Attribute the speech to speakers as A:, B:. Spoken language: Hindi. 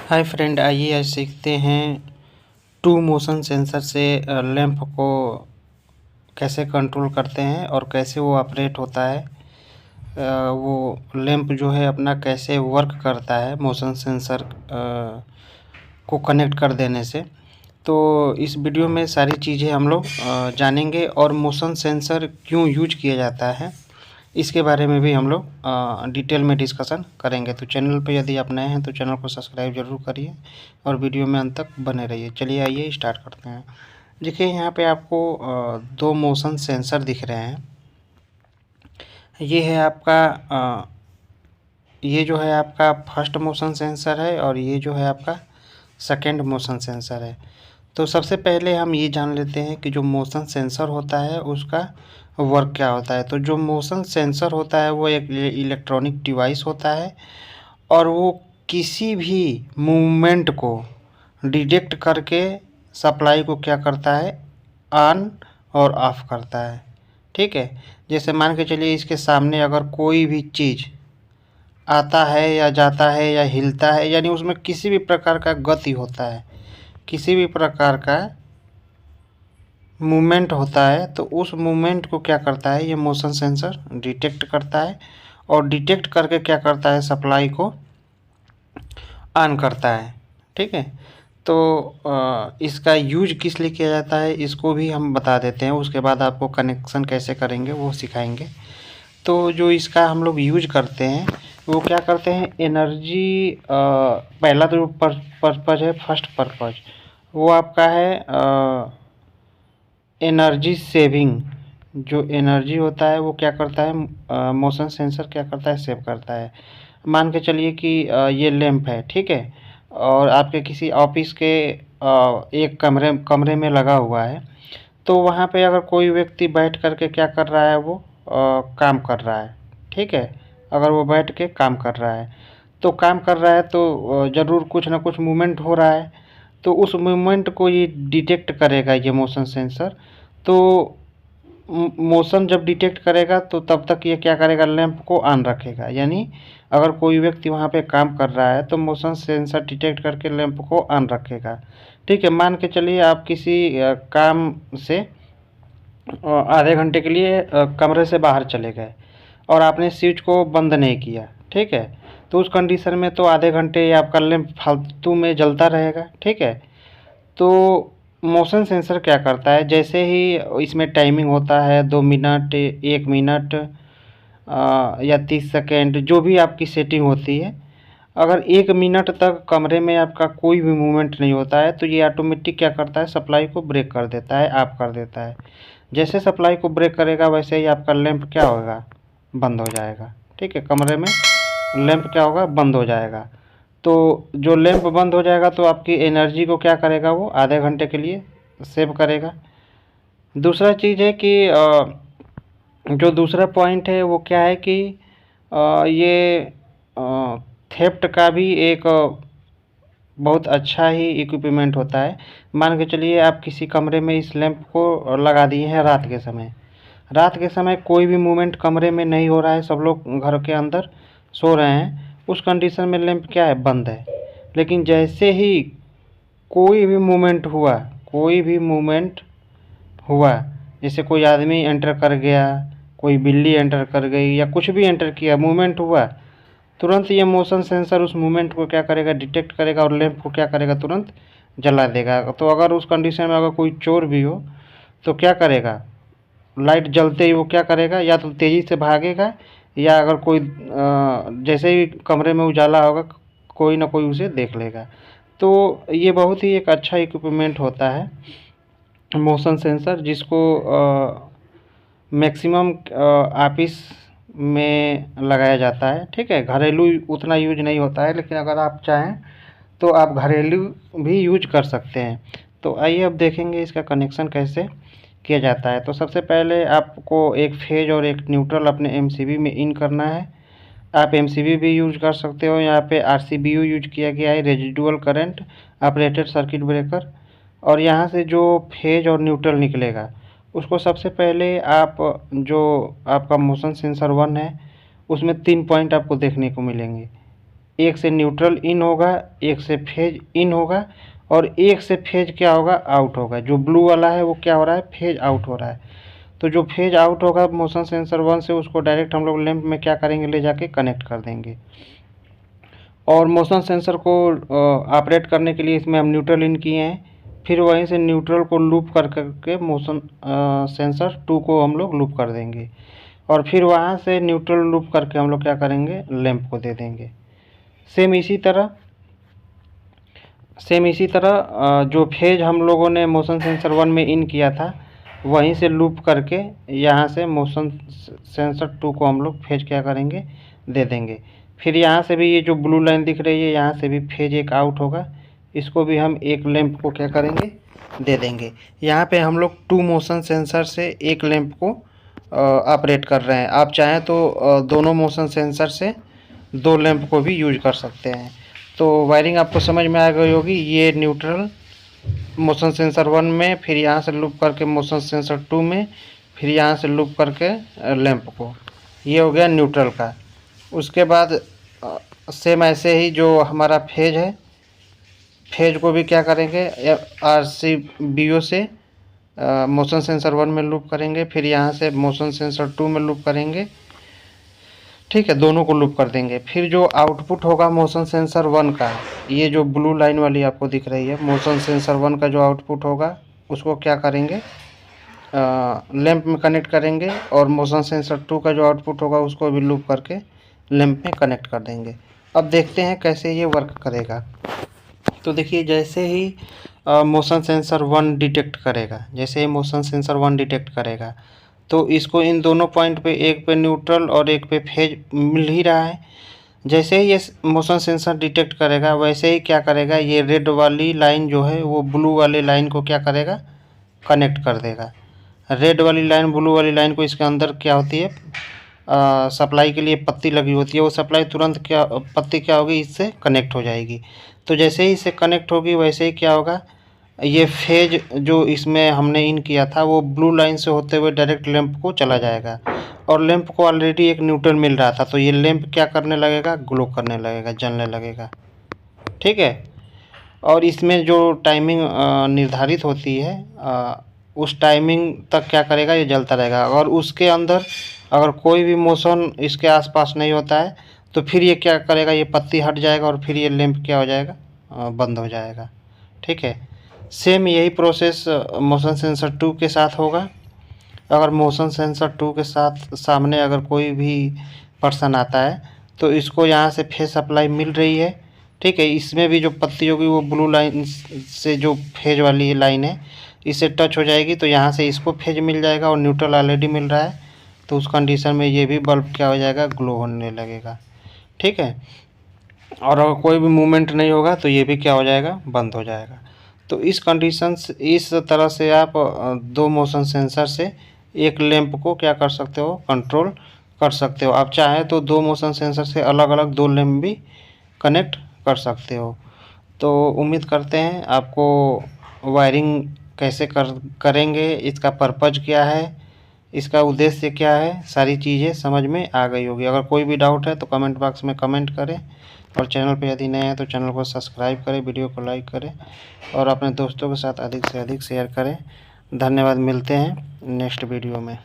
A: हाय फ्रेंड, आइए आज सीखते हैं टू मोशन सेंसर से लैंप को कैसे कंट्रोल करते हैं और कैसे वो ऑपरेट होता है। वो लैंप जो है अपना कैसे वर्क करता है मोशन सेंसर को कनेक्ट कर देने से। तो इस वीडियो में सारी चीज़ें हम लोग जानेंगे और मोशन सेंसर क्यों यूज किया जाता है इसके बारे में भी हम लोग डिटेल में डिस्कशन करेंगे। तो चैनल पे यदि आप नए हैं तो चैनल को सब्सक्राइब ज़रूर करिए और वीडियो में अंत तक बने रहिए। चलिए आइए स्टार्ट करते हैं। देखिए यहाँ पे आपको दो मोशन सेंसर दिख रहे हैं। ये है आपका ये जो है आपका फर्स्ट मोशन सेंसर है और ये जो है आपका सेकेंड मोशन सेंसर है। तो सबसे पहले हम ये जान लेते हैं कि जो मोशन सेंसर होता है उसका वर्क क्या होता है। तो जो मोशन सेंसर होता है वो एक इलेक्ट्रॉनिक डिवाइस होता है और वो किसी भी मूवमेंट को डिटेक्ट करके सप्लाई को क्या करता है, ऑन और ऑफ करता है। ठीक है, जैसे मान के चलिए इसके सामने अगर कोई भी चीज़ आता है या जाता है या हिलता है, यानी उसमें किसी भी प्रकार का गति होता है, किसी भी प्रकार का मूवमेंट होता है, तो उस मूवमेंट को क्या करता है ये मोशन सेंसर डिटेक्ट करता है और डिटेक्ट करके क्या करता है, सप्लाई को ऑन करता है। ठीक है, तो इसका यूज किस लिए किया जाता है इसको भी हम बता देते हैं, उसके बाद आपको कनेक्शन कैसे करेंगे वो सिखाएंगे। तो जो इसका हम लोग यूज करते हैं वो क्या करते हैं, एनर्जी पहला तो पर्पज है, फर्स्ट पर्पज वो आपका है एनर्जी सेविंग। जो एनर्जी होता है वो क्या करता है, मोशन सेंसर क्या करता है, सेव करता है। मान के चलिए कि ये लैंप है, ठीक है, और आपके किसी ऑफिस के एक कमरे में लगा हुआ है। तो वहाँ पे अगर कोई व्यक्ति बैठ कर के क्या कर रहा है, वो काम कर रहा है। ठीक है, अगर वो बैठ के काम कर रहा है तो काम कर रहा है तो ज़रूर कुछ ना कुछ मूवमेंट हो रहा है। तो उस मूवमेंट को ये डिटेक्ट करेगा ये मोशन सेंसर। तो मोशन जब डिटेक्ट करेगा तो तब तक ये क्या करेगा, लैंप को ऑन रखेगा। यानी अगर कोई व्यक्ति वहाँ पे काम कर रहा है तो मोशन सेंसर डिटेक्ट करके लैंप को ऑन रखेगा। ठीक है, मान के चलिए आप किसी काम से आधे घंटे के लिए कमरे से बाहर चले गए और आपने स्विच को बंद नहीं किया। ठीक है, तो उस कंडीशन में तो आधे घंटे आपका लैंप फालतू में जलता रहेगा। ठीक है, तो मोशन सेंसर क्या करता है, जैसे ही इसमें टाइमिंग होता है 2 मिनट, 1 मिनट या 30 सेकेंड, जो भी आपकी सेटिंग होती है, अगर 1 मिनट तक कमरे में आपका कोई भी मूवमेंट नहीं होता है तो ये ऑटोमेटिक क्या करता है, सप्लाई को ब्रेक कर देता है, ऑफ कर देता है। जैसे सप्लाई को ब्रेक करेगा वैसे ही आपका लैंप क्या होगा, बंद हो जाएगा। ठीक है, कमरे में लैंप क्या होगा, बंद हो जाएगा। तो जो लैंप बंद हो जाएगा तो आपकी एनर्जी को क्या करेगा, वो आधे घंटे के लिए सेव करेगा। दूसरा चीज़ है कि जो दूसरा पॉइंट है वो क्या है कि ये थेफ्ट का भी एक बहुत अच्छा ही इक्विपमेंट होता है। मान के चलिए आप किसी कमरे में इस लैंप को लगा दिए हैं रात के समय। रात के समय कोई भी मूवमेंट कमरे में नहीं हो रहा है, सब लोग घर के अंदर सो रहे हैं, उस कंडीशन में लैंप क्या है, बंद है। लेकिन जैसे ही कोई भी मूवमेंट हुआ, कोई भी मूवमेंट हुआ, जैसे कोई आदमी एंटर कर गया, कोई बिल्ली एंटर कर गई या कुछ भी एंटर किया, मूवमेंट हुआ, तुरंत ये मोशन सेंसर उस मूवमेंट को क्या करेगा, डिटेक्ट करेगा और लैंप को क्या करेगा, तुरंत जला देगा। तो अगर उस कंडीशन में अगर कोई चोर भी हो तो क्या करेगा, लाइट जलते ही वो क्या करेगा, या तो तेज़ी से भागेगा या अगर कोई जैसे ही कमरे में उजाला होगा कोई ना कोई उसे देख लेगा। तो ये बहुत ही एक अच्छा इक्विपमेंट होता है मोशन सेंसर, जिसको मैक्सिमम ऑफिस में लगाया जाता है। ठीक है, घरेलू उतना यूज नहीं होता है, लेकिन अगर आप चाहें तो आप घरेलू भी यूज कर सकते हैं। तो आइए अब देखेंगे इसका कनेक्शन कैसे किया जाता है। तो सबसे पहले आपको एक फेज और एक न्यूट्रल अपने एमसीबी में इन करना है। आप एमसीबी भी यूज कर सकते हो, यहाँ पे आरसीबीयू यूज किया गया है, residual current operated circuit breaker. और यहाँ से जो फेज और न्यूट्रल निकलेगा उसको सबसे पहले आप, जो आपका मोशन सेंसर 1 है उसमें 3 पॉइंट आपको देखने को मिलेंगे। एक से न्यूट्रल इन होगा, एक से फेज इन होगा और एक से फेज क्या होगा, आउट होगा। जो ब्लू वाला है वो क्या हो रहा है, फेज आउट हो रहा है। तो जो फेज आउट होगा मोशन सेंसर 1 से, उसको डायरेक्ट हम लोग लैंप में क्या करेंगे, ले जाके कनेक्ट कर देंगे। और मोशन सेंसर को ऑपरेट करने के लिए इसमें हम न्यूट्रल इन किए हैं, फिर वहीं से न्यूट्रल को लूप कर करके मोशन सेंसर 2 को हम लोग लूप कर देंगे और फिर वहाँ से न्यूट्रल लूप करके हम लोग क्या करेंगे, लैंप को दे देंगे। सेम इसी तरह जो फेज हम लोगों ने मोशन सेंसर 1 में इन किया था, वहीं से लूप करके यहाँ से मोशन सेंसर 2 को हम लोग फेज क्या करेंगे, दे देंगे। फिर यहाँ से भी ये जो ब्लू लाइन दिख रही है, यहाँ से भी फेज एक आउट होगा, इसको भी हम एक लैंप को क्या करेंगे, दे देंगे। यहाँ पे हम लोग 2 मोशन सेंसर से एक लैंप को ऑपरेट कर रहे हैं। आप चाहें तो दोनों मोशन सेंसर से 2 लैंप को भी यूज कर सकते हैं। तो वायरिंग आपको समझ में आ गई होगी। ये न्यूट्रल मोशन सेंसर 1 में, फिर यहाँ से लूप करके मोशन सेंसर 2 में, फिर यहाँ से लूप करके लैंप को, ये हो गया न्यूट्रल का। उसके बाद सेम ऐसे ही जो हमारा फेज है, फेज को भी क्या करेंगे, RCBO से मोशन सेंसर 1 में लूप करेंगे, फिर यहाँ से मोशन सेंसर 2 में लूप करेंगे। ठीक है, दोनों को लूप कर देंगे। फिर जो आउटपुट होगा मोशन सेंसर 1 का, ये जो ब्लू लाइन वाली आपको दिख रही है, मोशन सेंसर 1 का जो आउटपुट होगा उसको क्या करेंगे, लैंप में कनेक्ट करेंगे और मोशन सेंसर 2 का जो आउटपुट होगा उसको भी लूप करके लैंप में कनेक्ट कर देंगे। अब देखते हैं कैसे ये वर्क करेगा। तो देखिए, जैसे ही मोशन सेंसर 1 डिटेक्ट करेगा, जैसे ही मोशन सेंसर 1 डिटेक्ट करेगा, तो इसको इन दोनों पॉइंट पे, एक पे न्यूट्रल और एक पे फेज मिल ही रहा है। जैसे ही ये मोशन सेंसर डिटेक्ट करेगा, वैसे ही क्या करेगा, ये रेड वाली लाइन जो है वो ब्लू वाली लाइन को क्या करेगा, कनेक्ट कर देगा। रेड वाली लाइन ब्लू वाली लाइन को, इसके अंदर क्या होती है, सप्लाई के लिए पत्ती लगी होती है, वो सप्लाई तुरंत क्या, पत्ती क्या होगी, इससे कनेक्ट हो जाएगी। तो जैसे ही इससे कनेक्ट होगी, वैसे ही क्या होगा, ये फेज जो इसमें हमने इन किया था वो ब्लू लाइन से होते हुए डायरेक्ट लैंप को चला जाएगा। और लैंप को ऑलरेडी एक न्यूट्रल मिल रहा था, तो ये लैंप क्या करने लगेगा, ग्लो करने लगेगा, जलने लगेगा। ठीक है। और इसमें जो टाइमिंग निर्धारित होती है, उस टाइमिंग तक क्या करेगा, ये जलता रहेगा। और उसके अंदर अगर कोई भी मोशन इसके आसपास नहीं होता है, तो फिर ये क्या करेगा, ये पत्ती हट जाएगा और फिर ये लैंप क्या हो जाएगा, बंद हो जाएगा। ठीक है। सेम यही प्रोसेस मोशन सेंसर 2 के साथ होगा। अगर मोशन सेंसर 2 के साथ सामने अगर कोई भी पर्सन आता है, तो इसको यहाँ से फेज सप्लाई मिल रही है। ठीक है। इसमें भी जो पत्ती होगी वो ब्लू लाइन से, जो फेज वाली लाइन है, इससे टच हो जाएगी, तो यहाँ से इसको फेज मिल जाएगा और न्यूट्रल ऑलरेडी मिल रहा है, तो उस कंडीशन में ये भी बल्ब क्या हो जाएगा, ग्लो होने लगेगा। ठीक है। और अगर कोई भी मूवमेंट नहीं होगा तो ये भी क्या हो जाएगा, बंद हो जाएगा। तो इस कंडीशन से, इस तरह से आप 2 मोशन सेंसर से एक लैंप को क्या कर सकते हो, कंट्रोल कर सकते हो। आप चाहें तो 2 मोशन सेंसर से अलग अलग 2 लैंप भी कनेक्ट कर सकते हो। तो उम्मीद करते हैं आपको वायरिंग कैसे करेंगे, इसका पर्पज़ क्या है, इसका उद्देश्य क्या है, सारी चीज़ें समझ में आ गई होगी। अगर कोई भी डाउट है तो कमेंट बॉक्स में कमेंट करें, और चैनल पे यदि नए हैं तो चैनल को सब्सक्राइब करें, वीडियो को लाइक करें और अपने दोस्तों के साथ अधिक से अधिक शेयर करें। धन्यवाद। मिलते हैं नेक्स्ट वीडियो में।